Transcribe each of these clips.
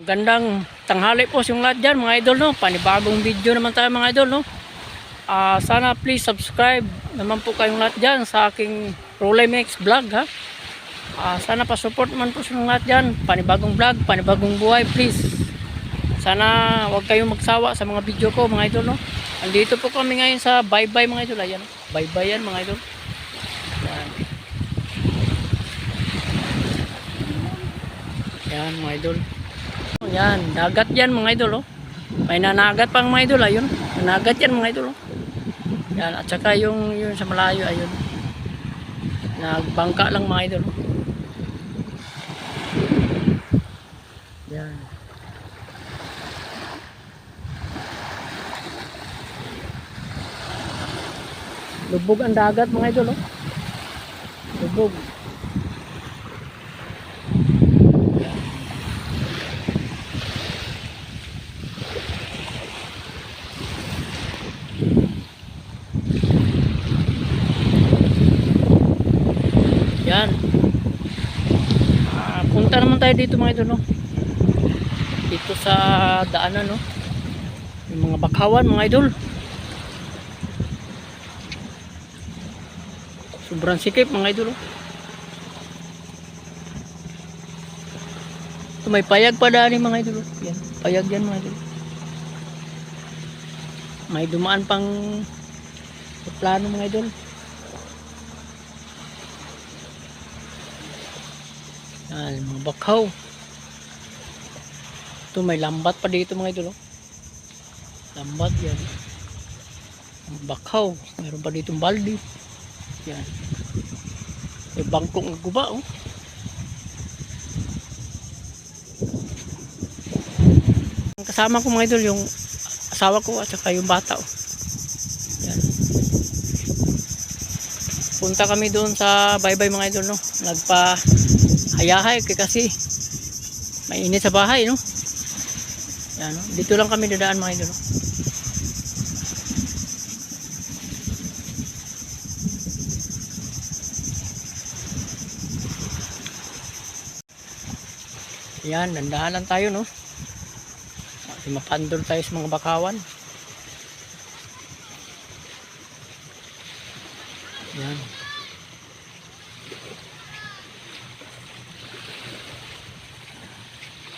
Gandang tanghali po yung lahat dyan mga idol, no? Panibagong video naman tayo mga idol, no? Sana please subscribe naman po kayong lahat dyan sa aking Rolemex vlog, ha? Sana pa-support naman po sa lahat dyan. Panibagong vlog, panibagong buhay, please. Sana wag kayong magsawa sa mga video ko mga idol, no? Andito po kami ngayon sa bye-bye mga idol. Ayan, bye-bye yan mga idol. Ayan. Ayan mga idol. Yan, dagat yan mga idol, oh. May nanagat pang mga idol, ayun. Nanagat yan mga idol, oh. Yan, at saka yung sa malayo, ayun. Nagbangka lang mga idol, oh. Yan. Lubog ang dagat mga idol, oh. Lubog. Yan. Punta naman tayo dito mga idol, no? Dito sa daanan, no? Yung mga bakawan mga idol. Sobrang sikip mga idol, oh. Ito, may payag pa daan mga idol, oh. Yan, payag yan mga idol. May dumaan pang plano mga idol. Yan, mga bakaw. Ito, may lambat pa dito mga idol, oh. Lambat yan. Mga bakaw. Mayroon pa ditong baldi. Yan. May bangkong naguba, oh. Kasama ko mga idol yung asawa ko at saka yung bata, oh. Yan. Punta kami doon sa bye-bye mga idol, no? Nagpa-hayahay kasi may init sa bahay, no? Yan, no? Dito lang kami dadaan mga idol, no? Yan, dandahan lang tayo, no? Mapandol tayo sa mga bakawan. Yan.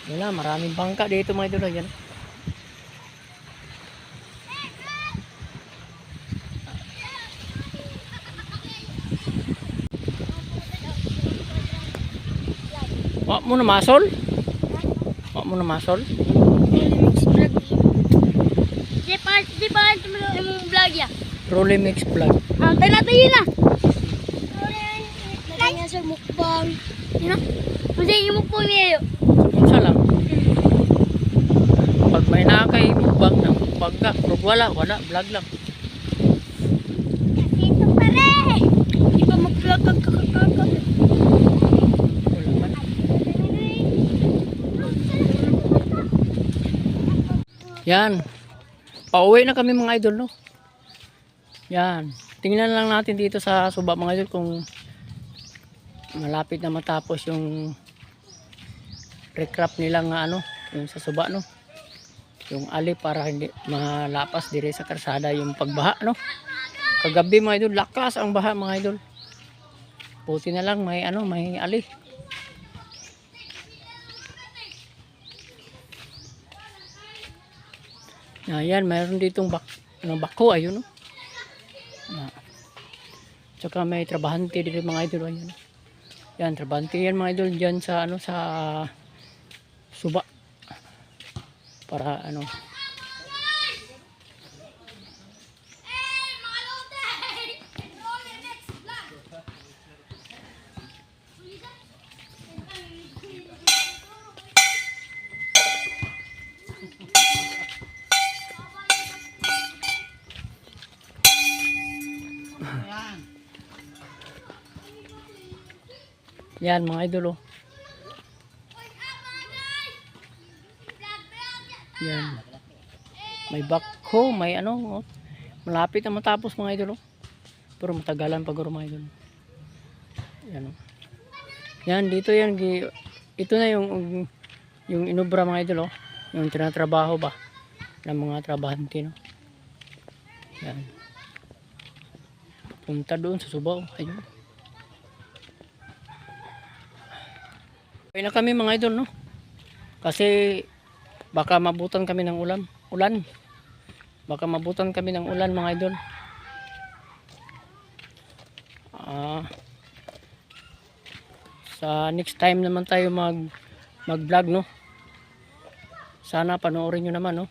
Wala, maraming bangka dito mga idol. Yan. Wak mo na masol? Wak mo na masol? Di pa yung vlog ya? Rolemex vlog. Tayo natin yun na. Lagyan niya sa mukbang. Yun na. Kasi yung mukbang niya yun. Isa lang. Pag may nakakay mukbang na mukbang ka. Pero wala, vlog lang. Dito pare. Di pa mag-vlog ang kakakakak. Wala man. Yan. Pauwi na kami mga idol, no? Yan. Tingnan lang natin dito sa suba mga idol kung malapit na matapos yung recrap nilang ano, yung sa suba, no? Yung ali para hindi malapas dire sa karsada yung pagbaha, no? Kagabi mga idol, lakas ang baha mga idol. Buti na lang may ano, may ali. Ayan, mayroon ditong bako, ayun, no? Tsaka may trabahante dito mga idol, ayun. Yan, trabahante yan mga idol dyan sa ano, sa suba. Para ano. Yan mga idol, oh. Yan. May bako, may ano, oh. Malapit na matapos mga idol, oh. Pero matagalan pag mga idol. Yan, oh. Yan, dito yan. Ito na yung yung inubra mga idol, oh. Yung tinatrabaho ba ng mga trabahante, no? Yan. Punta doon sa Subaw. Ayun. Okay na kami mga idol, no? Kasi baka mabutan kami ng ulan. Baka mabutan kami ng ulan mga idol. Sa next time naman tayo mag-vlog, no? Sana panoorin nyo naman, no?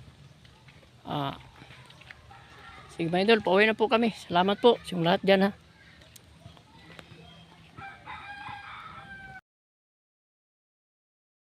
Sige mga idol, pauwi na po kami. Salamat po sa lahat dyan, ha?